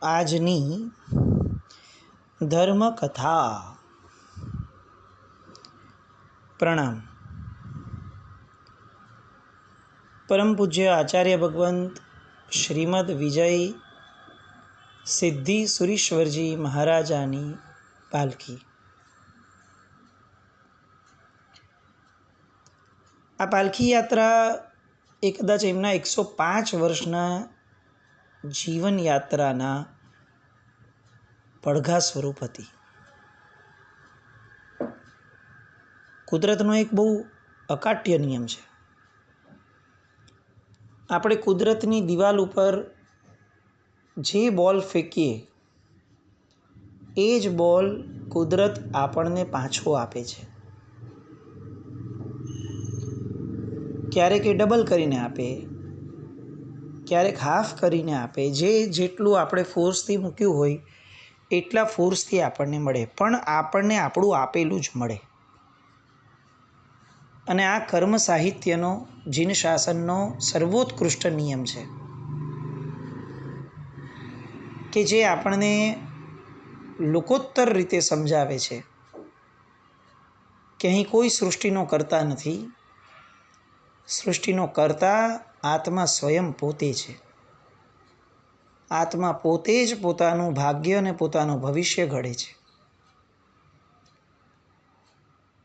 આજની ધર્મકથા. પ્રણામ. પરમ પૂજ્ય આચાર્ય ભગવંત શ્રીમદ વિજય સિદ્ધિ સુરીશ્વરજી મહારાજાની પાલખી. આ પાલખી યાત્રા એ કદાચ એમના 105 વર્ષના જીવન યાત્રાના પડઘા સ્વરૂપ હતી. કુદરતનો એક બહુ અકાટ્ય નિયમ છે. આપણે કુદરતની દિવાલ ઉપર જે બોલ ફેંકીએ એ જ બોલ કુદરત આપણને પાછો આપે છે. ક્યારેક એ ડબલ કરીને આપે, ક્યારેક હાફ કરીને આપે. જેટલું આપણે ફોર્સથી મૂક્યું હોય એટલા ફોર્સથી આપણને મળે, પણ આપણને આપણું આપેલું જ મળે. અને આ કર્મ સાહિત્યનો, જીન શાસનનો સર્વોત્કૃષ્ટ નિયમ છે કે જે આપણને લોકોત્તર રીતે સમજાવે છે કે અહીં કોઈ સૃષ્ટિનો કર્તા નથી. સૃષ્ટિનો કર્તા આત્મા સ્વયં પોતે છે. આત્મા પોતે જ પોતાનું ભાગ્ય અને પોતાનું ભવિષ્ય ઘડે છે.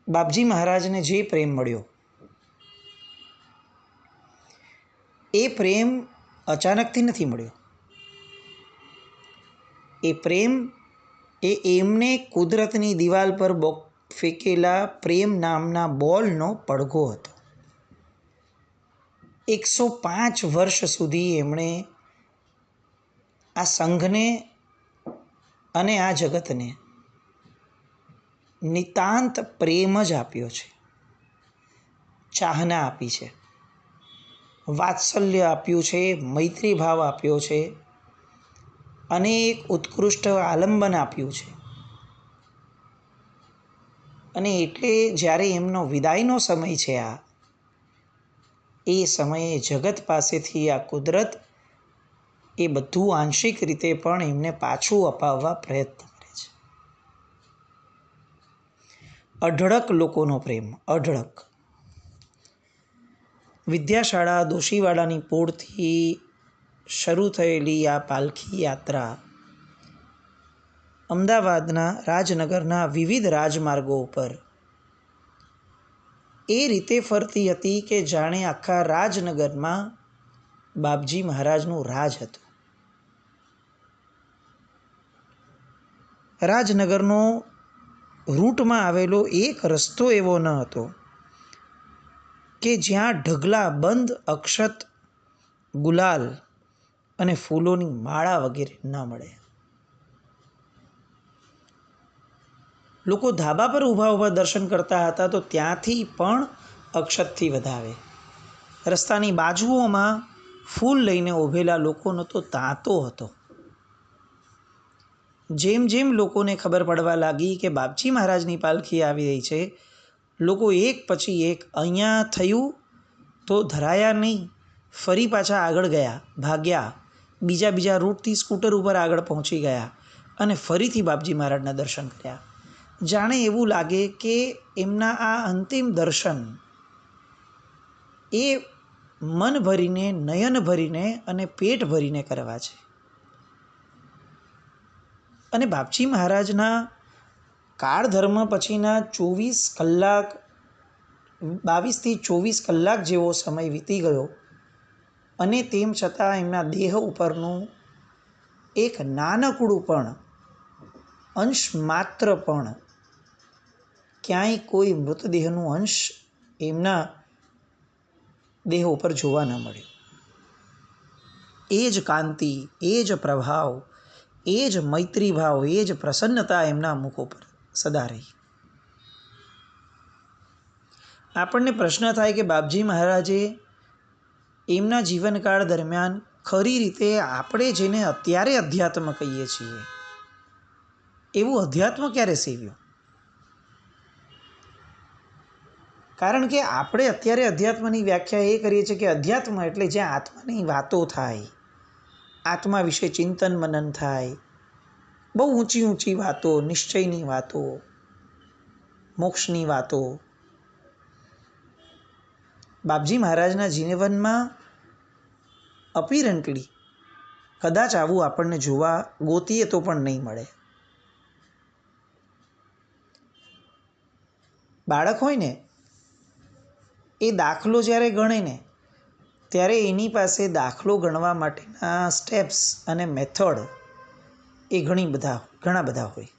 બાપજી મહારાજને જે પ્રેમ મળ્યો એ પ્રેમ અચાનકથી નથી મળ્યો. એ પ્રેમ એ એમને કુદરતની દિવાલ પર ફેંકેલા પ્રેમ નામના બોલનો પડઘો હતો. 105 વર્ષ સુધી એમણે આ સંઘને અને આ જગતને નિતાંત પ્રેમ જ આપ્યો છે. ચાહના આપી છે, વાત્સલ્ય આપ્યું છે, મૈત્રી ભાવ આપ્યો છે અને એક ઉત્કૃષ્ટ આલંબન આપ્યું છે. અને એટલે જ્યારે એમનો વિદાયનો સમય છે, એ સમયે જગત પાસેથી આ કુદરત એ બધું આંશિક રીતે પણ એમને પાછું અપાવવા પ્રયત્ન કરે છે. અઢળક લોકોનો પ્રેમ, અઢળક. વિદ્યાશાળા દોશીવાડાની પોળથી શરૂ થયેલી આ પાલખી યાત્રા અમદાવાદના રાજનગરના વિવિધ રાજમાર્ગો ઉપર એ રીતે ફરતી હતી કે જાણે આખા રાજનગરમાં બાપજી મહારાજનું રાજ હતું. રાજનગરનો રૂટમાં આવેલો એક રસ્તો એવો ન હતો કે જ્યાં ઢગલા બંધ અક્ષત, ગુલાલ અને ફૂલોની માળા વગેરે ન મળે. લોકો ધાબા પર ઊભા દર્શન કરતા હતા તો ત્યાંથી પણ અક્ષતથી વધાવે. રસ્તાની બાજુઓમાં ફૂલ લઈને ઊભેલા લોકોનો તો તાંતો હતો. જેમ જેમ લોકોને ખબર પડવા લાગી કે બાપજી મહારાજની પાલખી આવી રહી છે, લોકો એક પછી એક અહીંયા થયું તો ધરાયા નહીં, ફરી પાછા આગળ ગયા, ભાગ્યા, બીજા રૂટથી સ્કૂટર ઉપર આગળ પહોંચી ગયા અને ફરીથી બાપજી મહારાજના દર્શન કર્યા. જાણે એવું લાગે કે એમના આ અંતિમ દર્શન એ મન ભરીને, નયન ભરીને અને પેટ ભરીને કરવા છે. અને બાપજી મહારાજના કાળધર્મ પછીના 24 કલાક, 22થી 24 કલાક જેવો સમય વીતી ગયો અને તેમ છતાં એમના દેહ ઉપરનું એક નાનકડું પણ અંશ માત્ર પણ ક્યાંય કોઈ મૃતદેહનું અંશ એમના દેહ ઉપર જોવા ન મળ્યો. એ જ કાંતિ, એ જ પ્રભાવ, એ જ મૈત્રી ભાવ, એ જ પ્રસન્નતા એમના મુખ ઉપર સદા રહી. આપણને પ્રશ્ન થાય કે બાપજી મહારાજે એમના જીવનકાળ દરમિયાન ખરી રીતે આપણે જેને અત્યારે અધ્યાત્મ કહીએ છીએ એવું અધ્યાત્મ ક્યારે સેવ્યું? કારણ કે આપણે અત્યારે અધ્યાત્મની વ્યાખ્યા એ કરીએ છીએ કે અધ્યાત્મ એટલે જ્યાં આત્માની વાતો થાય, આત્મા વિશે ચિંતન મનન થાય, બહુ ઊંચી ઊંચી વાતો, નિશ્ચયની વાતો, મોક્ષની વાતો. બાપજી મહારાજના જીવનમાં અપીરન્ટલી કદાચ આવું આપણને જોવા ગોતીએ તો પણ નહીં મળે. બાળક હોય ને એ દાખલો જ્યારે ગણે ને ત્યારે એની પાસે દાખલો ગણવા માટેના સ્ટેપ્સ અને મેથડ એ ઘણા બધા હોય.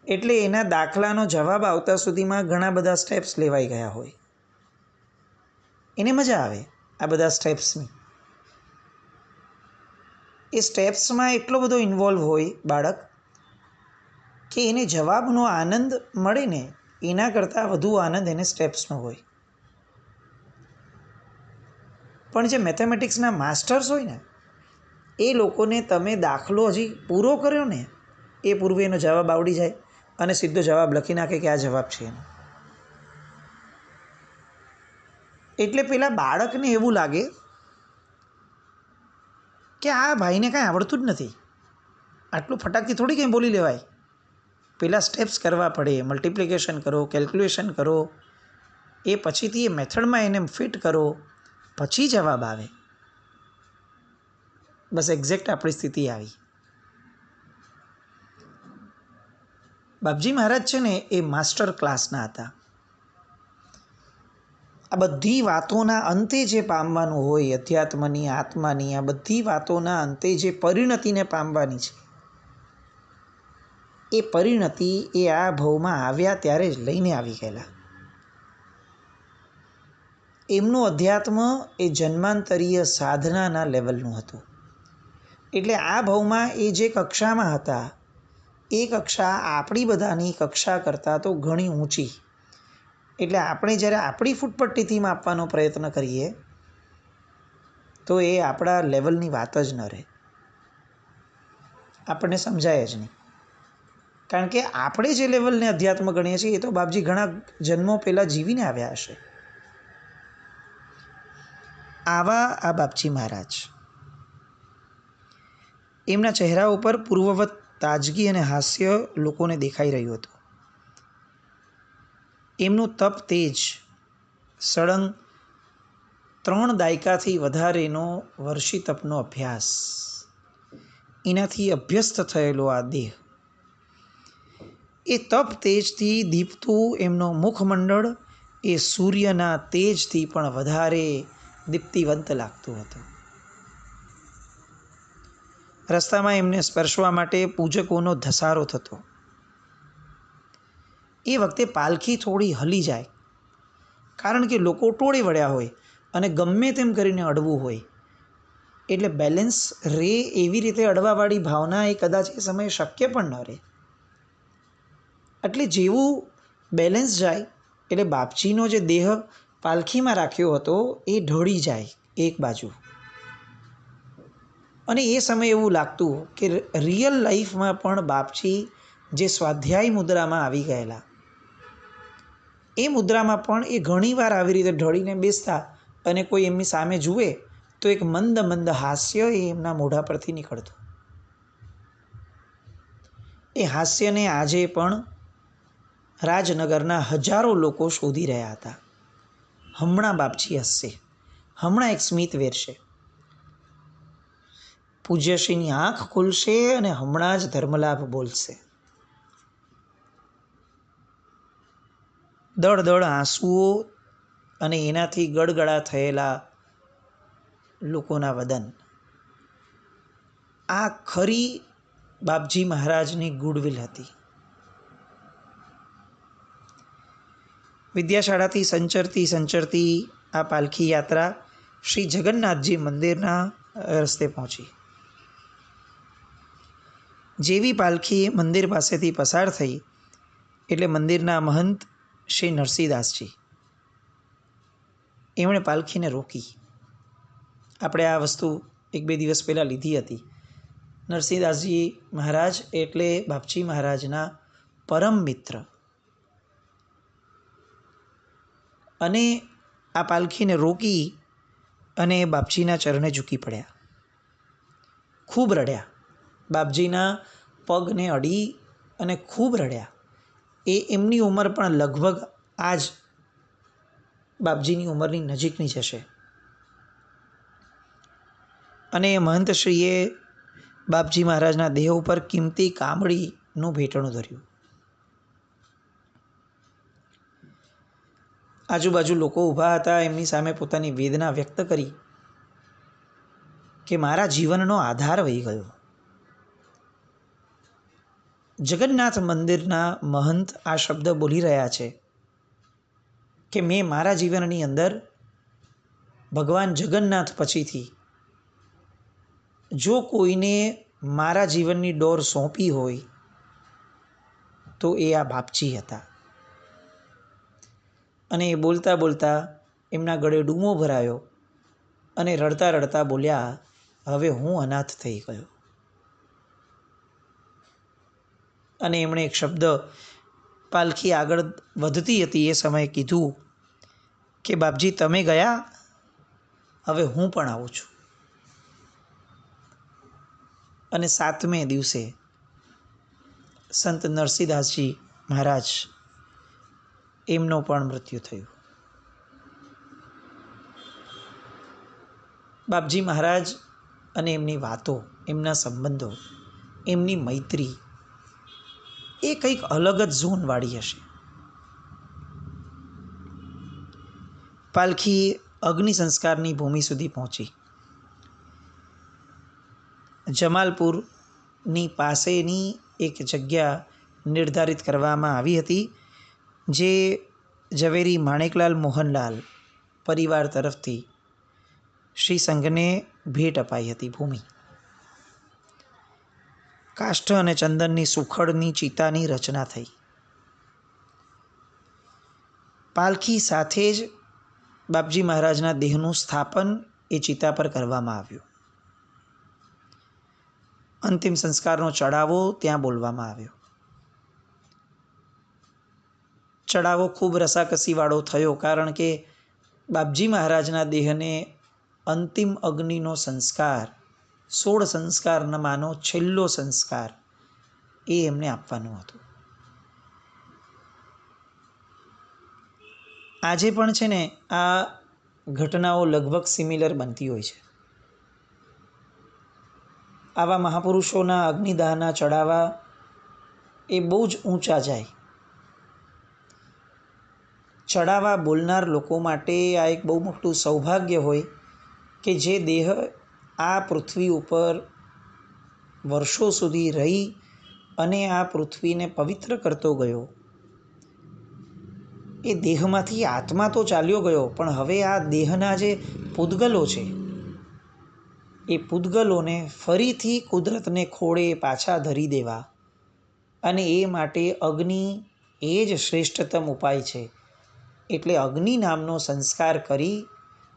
એટલે એના દાખલાનો જવાબ આવતા સુધીમાં ઘણા બધા સ્ટેપ્સ લેવાઈ ગયા હોય. એને મજા આવે આ બધા સ્ટેપ્સની. એ સ્ટેપ્સમાં એટલો બધો ઇન્વોલ્વ હોય બાળક કે એને જવાબનો આનંદ મળે ને એના કરતાં વધુ આનંદ એને સ્ટેપ્સનો હોય. પણ જે મેથેમેટિક્સના માસ્ટર્સ હોય ને એ લોકોને તમે દાખલો હજી પૂરો કર્યો ને એ પૂર્વે એનો જવાબ આવડી જાય અને સીધો જવાબ લખી નાખે કે આ જવાબ છે એનો. એટલે પેલા બાળકને એવું લાગે કે આ ભાઈને કાંઈ આવડતું જ નથી, આટલું ફટાકથી થોડી કંઈ બોલી લેવાય. પેલા સ્ટેપ્સ કરવા પડે, મલ્ટિપ્લિકેશન કરો, કેલ્ક્યુલેશન કરો, એ પછીથી એ મેથડમાં એને ફિટ કરો, પછી જવાબ આવે. બસ એક્ઝેક્ટ આપણી સ્થિતિ આવી. બાપજી મહારાજ છે ને એ માસ્ટર ક્લાસના હતા. આ બધી વાતોના અંતે જે પામવાનું હોય, અધ્યાત્મની, આત્માની, આ બધી વાતોના અંતે જે પરિણતિને પામવાની છે એ પરિણતિ એ આ ભવમાં આવ્યા ત્યારે જ લઈને આવી ગયેલા. એમનું અધ્યાત્મ એ જન્માંતરીય સાધનાના લેવલનું હતું. એટલે આ ભવમાં એ જે કક્ષામાં હતા એ કક્ષા આપણી બધાની કક્ષા કરતાં તો ઘણી ઊંચી. એટલે આપણે જ્યારે આપણી ફૂટપટ્ટીથી માપવાનો પ્રયત્ન કરીએ તો એ આપણા લેવલની વાત જ ન રહે, આપણને સમજાય જ નહીં. કારણ કે આપણે જે લેવલને અધ્યાત્મ ગણીએ છીએ એ તો બાપજી ઘણા જન્મો પહેલાં જીવીને આવ્યા હશે. આવા આ બાપજી મહારાજ, એમના ચહેરા ઉપર પૂર્વવત તાજગી અને હાસ્ય લોકોને દેખાઈ રહ્યું હતું. એમનું તપ તેજ સળંગ 3 દાયકાથી વધારેનો વર્ષી તપનો અભ્યાસ, એનાથી અભ્યસ્ત થયેલો આ દેહ, એ તપ તેજથી દીપતું એમનો મુખમંડળ એ સૂર્યના તેજથી પણ વધારે દીપ્તિવંત લાગતું હતું. રસ્તામાં એમને સ્પર્શવા માટે પૂજકોનો ધસારો થતો. એ વખતે પાલખી થોડી હલી જાય, કારણ કે લોકો ટોળે વળ્યા હોય અને ગમે તેમ કરીને અડવું હોય. એટલે બેલેન્સ રે એવી રીતે અડવાવાળી ભાવના એ કદાચ એ સમયે શક્ય પણ ન રહે. એટલે જેવું બેલેન્સ જાય એટલે બાપજીનો જે દેહ પાલખીમાં રાખ્યો હતો એ ઢળી જાય એક બાજુ. અને એ સમયે એવું લાગતું કે રિયલ લાઈફમાં પણ બાપજી જે સ્વાધ્યાય મુદ્રામાં આવી ગયેલા એ મુદ્રામાં પણ એ ઘણીવાર આવી રીતે ઢળીને બેસતા અને કોઈ એમની સામે જુએ તો એક મંદ મંદ હાસ્ય એ એમના મોઢા પરથી નીકળતું. એ હાસ્યને આજે પણ રાજનગરના હજારો લોકો શોધી રહ્યા હતા. હમણાં બાપજી હસશે, હમણાં એક સ્મિત વેરશે, પૂજ્યશ્રીની આંખ ખુલશે અને હમણાં જ ધર્મલાભ બોલશે. દળ દળ આંસુઓ અને એનાથી ગળગળા થયેલા લોકોના વદન, આ ખરી બાપજી મહારાજની ગુડવિલ હતી. વિદ્યાશાળાથી સંચરતી આ પાલખી યાત્રા શ્રી જગન્નાથજી મંદિરના રસ્તે પહોંચી. જેવી પાલખી મંદિર પાસેથી પસાર થઈ એટલે મંદિરના મહંત શ્રી નરસિંહદાસજી એમણે પાલખીને રોકી. આપણે આ વસ્તુ 1-2 દિવસ પહેલાં લીધી હતી. નરસિંહદાસજી મહારાજ એટલે બાપજી મહારાજના પરમ મિત્ર. અને આ પાલખીને રોકી અને બાપજીના ચરણે ઝૂકી પડ્યા. ખૂબ રડ્યા. બાપજીના પગને અડી અને ખૂબ રડ્યા. એમની ઉંમર પણ લગભગ આ જ બાપજીની ઉંમરની નજીકની જ હશે. અને એ મહંતશ્રીએ બાપજી મહારાજના દેહ ઉપર કિંમતી કામળીનું ભેટણું ધર્યું. આજુબાજુ લોકો ઊભા હતા. એમની સામે પોતાની વેદના વ્યક્ત કરી કે મારા જીવનનો આધાર વહી ગયો. જગન્નાથ મંદિરના મહંત આ શબ્દ બોલી રહ્યા છે કે મેં મારા જીવનની અંદર ભગવાન જગન્નાથ પછીથી જો કોઈને મારા જીવનની ડોર સોંપી હોય તો એ આ બાપજી હતા. અને એ બોલતા બોલતા એમના ગળે ડૂમો ભરાયો અને રડતા રડતા બોલ્યા, હવે હું અનાથ થઈ ગયો. અને એમણે એક શબ્દ પાલખી આગળ વધતી હતી એ સમયે કીધું કે બાપજી તમે ગયા, હવે હું પણ આવું છું. અને 7મે દિવસે સંત નરસિંહદાસજી મહારાજ એમનો પણ મૃત્યુ થયું. બાપજી મહારાજ અને એમની વાતો, એમના સંબંધો, એમની મૈત્રી એ કંઈક અલગ જ ઝોનવાળી હશે. પાલખી અગ્નિ સંસ્કારની ભૂમિ સુધી પહોંચી. જમાલપુરની પાસેની એક જગ્યા નિર્ધારિત કરવામાં આવી હતી, જે ઝવેરી માણેકલાલ મોહનલાલ પરિવાર તરફથી શ્રી સંઘને ભેટ અપાઈ હતી ભૂમિ. કાષ્ઠ અને ચંદનની સુખડની ચિતાની રચના થઈ. પાલખી સાથે જ બાપજી મહારાજના દેહનું સ્થાપન એ ચિતા પર કરવામાં આવ્યું. અંતિમ સંસ્કારનો ચડાવો ત્યાં બોલવામાં આવ્યો. ચડાવો ખૂબ રસાકસીવાળો થયો, કારણ કે બાપજી મહારાજના દેહને અંતિમ અગ્નિનો સંસ્કાર, 16 સંસ્કારમાંનો છેલ્લો સંસ્કાર એ એમને આપવાનું હતું. આજે પણ છે ને આ ઘટનાઓ લગભગ સિમિલર બનતી હોય છે. આવા મહાપુરુષોના અગ્નિદાહના ચડાવા એ બહુ જ ઊંચા જાય. ચડાવા બોલનાર લોકો માટે આ એક બહુ મોટું સૌભાગ્ય હોય કે જે દેહ આ પૃથ્વી ઉપર વર્ષો સુધી રહી અને આ પૃથ્વીને પવિત્ર કરતો ગયો, એ દેહમાંથી આત્મા તો ચાલ્યો ગયો, પણ હવે આ દેહના જે પૂતગલો છે એ પૂતગલોને ફરીથી કુદરતને ખોળે પાછા ધરી દેવા, અને એ માટે અગ્નિ એ જ શ્રેષ્ઠતમ ઉપાય છે. એટલે અગ્નિ નામનો સંસ્કાર કરી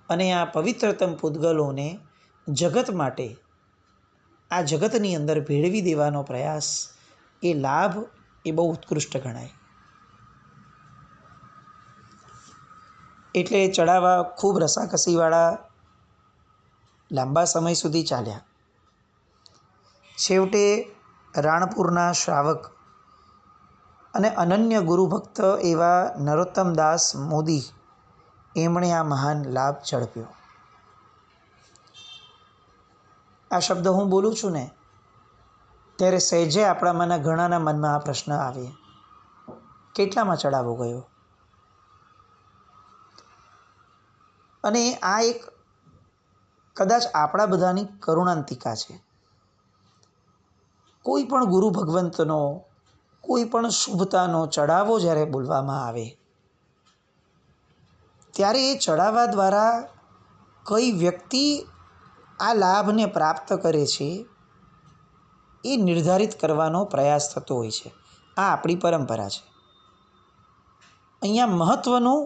અને આ પવિત્રતમ પૂતગલોને જગત માટે, આ જગતની અંદર ભેળવી દેવાનો પ્રયાસ, એ લાભ એ બહુ ઉત્કૃષ્ટ ગણાય. એટલે ચડાવા ખૂબ રસાકસીવાળા લાંબા સમય સુધી ચાલ્યા. છેવટે રાણપુરના શ્રાવક અને અનન્ય ગુરુભક્ત એવા નરોત્તમદાસ મોદી એમણે આ મહાન લાભ ઝડપ્યો. આ શબ્દ હું બોલું છું ને ત્યારે સહેજે આપણામાંના ઘણાના મનમાં આ પ્રશ્ન આવે, કેટલામાં ચડાવો ગયો? અને આ એક કદાચ આપણા બધાની કરુણાંતિકા છે. કોઈ પણ ગુરુ ભગવંતનો, કોઈ પણ શુભતાનો ચડાવો જ્યારે બોલવામાં આવે ત્યારે એ ચડાવા દ્વારા કઈ વ્યક્તિ આ લાભને પ્રાપ્ત કરે છે એ નિર્ધારિત કરવાનો પ્રયાસ થતો હોય છે. આ આપણી પરંપરા છે. અહીંયા મહત્ત્વનું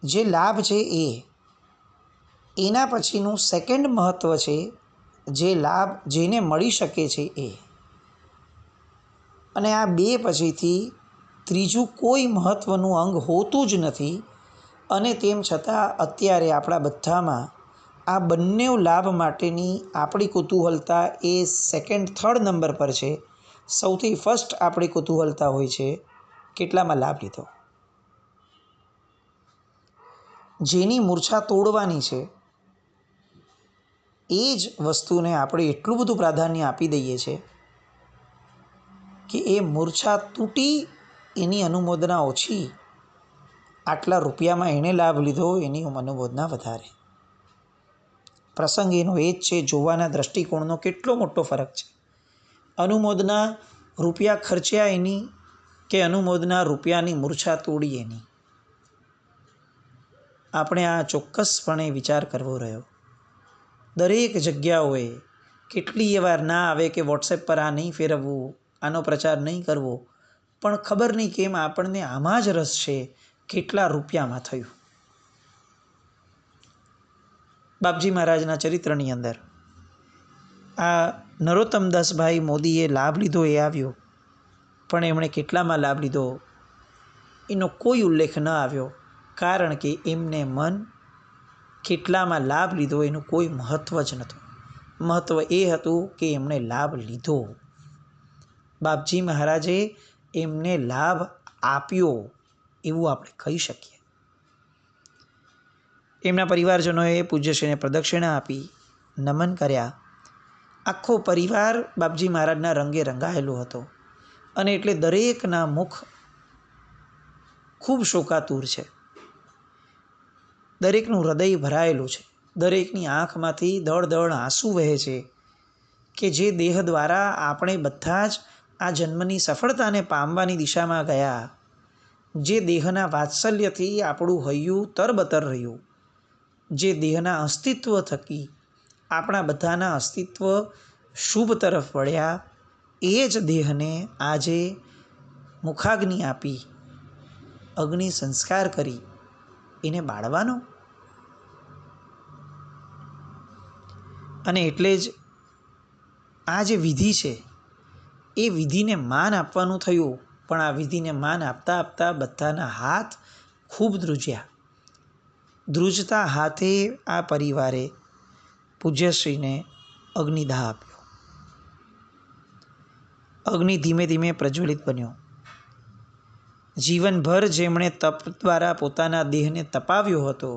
જે લાભ છે એના પછીનું સેકન્ડ મહત્ત્વ છે, જે લાભ જેને મળી શકે છે એ. અને આ બે પછીથી ત્રીજું કોઈ મહત્ત્વનું અંગ હોતું જ નથી. અને તેમ છતાં અત્યારે આપણા બધામાં આ બંને લાભ માટેની આપણી કુતૂહલતા એ સેકન્ડ થર્ડ નંબર પર છે. સૌથી ફર્સ્ટ આપણી કુતૂહલતા હોય છે કેટલામાં લાભ લીધો. જેની મૂર્છા તોડવાની છે એ જ વસ્તુને આપણે એટલું બધું પ્રાધાન્ય આપી દઈએ છીએ કે એ મૂર્છા તૂટી એની અનુમોદના ઓછી, આટલા રૂપિયામાં એણે લાભ લીધો એની અનુમોદના વધારે. પ્રસંગ એનો એ જ છે, જોવાના દ્રષ્ટિકોણનો કેટલો મોટો ફરક છે. અનુમોદના રૂપિયા ખર્ચ્યા એની કે અનુમોદના રૂપિયાની મૂર્છા તોડી એની. આપણે આ ચોક્કસપણે વિચાર કરવો રહ્યો. દરેક જગ્યાઓએ કેટલીય વાર ના આવે કે વોટ્સએપ પર આ નહીં ફેરવવું, આનો પ્રચાર નહીં કરવો, પણ ખબર નહીં કેમ આપણને આમાં જ રસ છે કેટલા રૂપિયામાં થયું. બાપજી મહારાજના ચરિત્રની અંદર આ નરોત્તમદાસભાઈ મોદીએ લાભ લીધો એ આવ્યો, પણ એમણે કેટલામાં લાભ લીધો એનો કોઈ ઉલ્લેખ ન આવ્યો, કારણ કે એમને મન કેટલામાં લાભ લીધો એનું કોઈ મહત્ત્વ જ નહોતું. મહત્ત્વ એ હતું કે એમણે લાભ લીધો. બાપજી મહારાજે એમને લાભ આપ્યો એવું આપણે કહી શકીએ. એમના પરિવારજનોએ પૂજ્યશ્રીને પ્રદક્ષિણા આપી, નમન કર્યા. આખો પરિવાર બાપજી મહારાજના રંગે રંગાયેલો હતો અને એટલે દરેકના મુખ ખૂબ શોકાતુર છે. દરેકનું હૃદય ભરાયેલું છે. દરેકની આંખમાંથી દળ દળ આંસુ વહે છે કે જે દેહ દ્વારા આપણે બધા જ આ જન્મની સફળતાને પામવાની દિશામાં ગયા, જે દેહના વાત્સલ્યથી આપણું હૈયું તરબતર રહ્યું, જે દેહના અસ્તિત્વ થકી આપણા બધાના અસ્તિત્વ શુભ તરફ વળ્યા, એ જ દેહને આજે મુખાગ્નિ આપી અગ્નિ સંસ્કાર કરી એને બાળવાનો. અને એટલે જ આ જે વિધિ છે એ વિધિને માન આપવાનું થયું, પણ આ વિધિને માન આપતા આપતા બધાના હાથ ખૂબ ધ્રુજ્યા. ધ્રુજતા હાથે આ પરિવારે પૂજ્યશ્રીને અગ્નિદાહ આપ્યો. અગ્નિ ધીમે ધીમે પ્રજ્વલિત બન્યો. જીવનભર જેમણે તપ દ્વારા પોતાના દેહને તપાવ્યો હતો,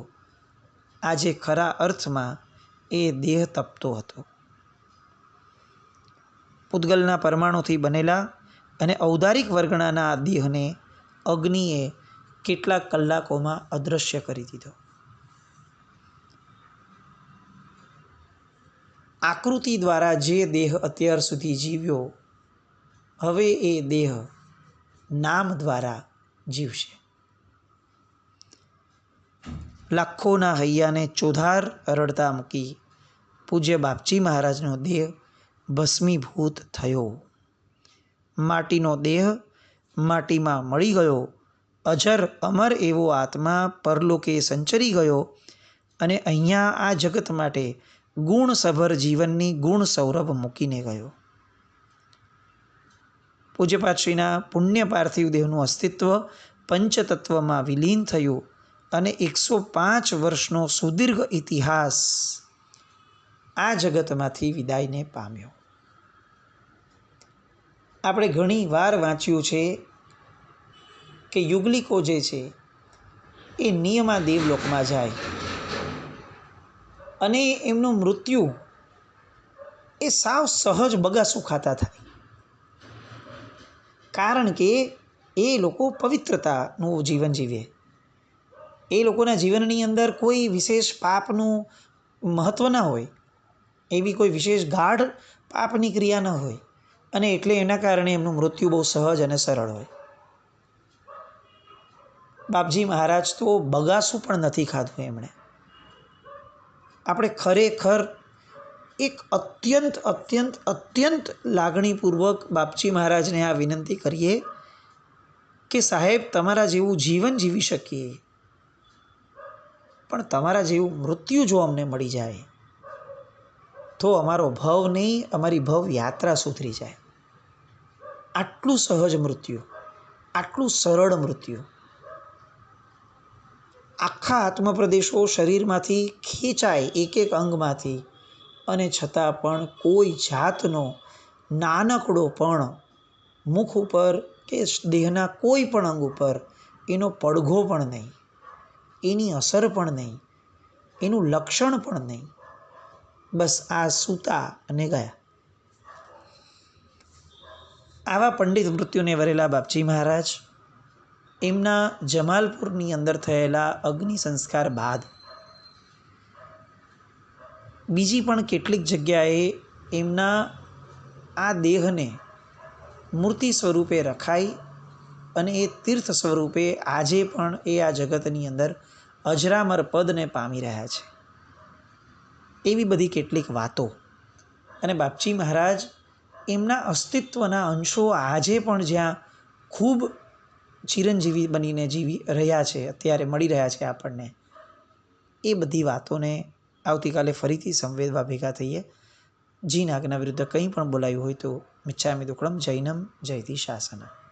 આજે ખરા અર્થમાં એ દેહ તપતો હતો. પૂતગલના પરમાણુથી બનેલા અને ઔદારિક વર્ગણાના આ દેહને અગ્નિએ કેટલાક કલાકોમાં અદૃશ્ય કરી દીધો. આકૃતિ દ્વારા જે દેહ અત્યાર સુધી જીવ્યો, હવે એ દેહ નામ દ્વારા જીવશે. લાખોના હૈયાને ચોધાર રડતા મૂકી પૂજ્ય બાપજી મહારાજનો દેહ ભસ્મીભૂત થયો. માટીનો દેહ માટીમાં મળી ગયો. અજર અમર એવો આત્મા પરલોકે સંચરી ગયો અને અહીંયા આ જગત માટે ગુણસભર જીવનની ગુણ સૌરભ મૂકીને ગયો. પૂજ્યપાતશ્રીના પુણ્ય પાર્થિવ દેહનું અસ્તિત્વ પંચતત્વમાં વિલીન થયું અને 105 વર્ષનો સુદીર્ઘ ઇતિહાસ આ જગતમાંથી વિદાયને પામ્યો. આપણે ઘણી વાર વાંચ્યું છે કે યુગલિકો જે છે એ નિયમા દેવલોકમાં જાય અને એમનું મૃત્યુ એ સાવ સહજ બગાસું ખાતા થાય, કારણ કે એ લોકો પવિત્રતાનું જીવન જીવે. એ લોકોના જીવનની અંદર કોઈ વિશેષ પાપનું મહત્ત્વ ના હોય, એવી કોઈ વિશેષ ગાઢ પાપની ક્રિયા ન હોય, અને એટલે એના કારણે એમનું મૃત્યુ બહુ સહજ અને સરળ હોય. બાપજી મહારાજ તો બગાસું પણ નથી ખાધું એમણે. આપણે ખરેખર એક અત્યંત અત્યંત અત્યંત લાગણીપૂર્વક બાપજી મહારાજને આ વિનંતી કરીએ કે સાહેબ, તમારા જેવું જીવન જીવી શકીએ, પણ તમારા જેવું મૃત્યુ જો અમને મળી જાય તો અમારો ભવ નહીં, અમારી ભવ યાત્રા સુધરી જાય. આટલું સહજ મૃત્યુ, આટલું સરળ મૃત્યુ. આખા આત્મપ્રદેશો શરીરમાંથી ખેંચાય એક એક અંગમાંથી, અને છતાં પણ કોઈ જાતનો નાનકડો પણ મુખ ઉપર કે દેહના કોઈ પણ અંગ ઉપર એનો પડઘો પણ નહીં, એની અસર પણ નહીં, એનું લક્ષણ પણ નહીં. બસ આ સૂતા અને ગયા. આવા પંડિત મૃત્યુને વરેલા બાપજી મહારાજ એમના જમાલપુરની અંદર થયેલા અગ્નિ સંસ્કાર બાદ બીજી પણ કેટલીક જગ્યાએ એમના આ દેહને મૂર્તિ સ્વરૂપે રખાઈ અને એ તીર્થ સ્વરૂપે આજે પણ એ આ જગતની અંદર અજરામર પદને પામી રહ્યા છે. એવી બધી કેટલીક વાતો. અને બાપજી મહારાજ એમના અસ્તિત્વના અંશો આજે પણ જ્યાં ખૂબ ચિરંજીવી બનીને જીવી રહ્યા છે, અત્યારે મળી રહ્યા છે આપણને, એ બધી વાતોને આવતીકાલે ફરીથી સંવેદવા ભેગા થઈએ. જીન આજ્ઞા વિરુદ્ધ કંઈ પણ બોલાયું હોય તો મિચ્છામિ દુક્કડમ. જૈનમ જયતિ શાસનમ.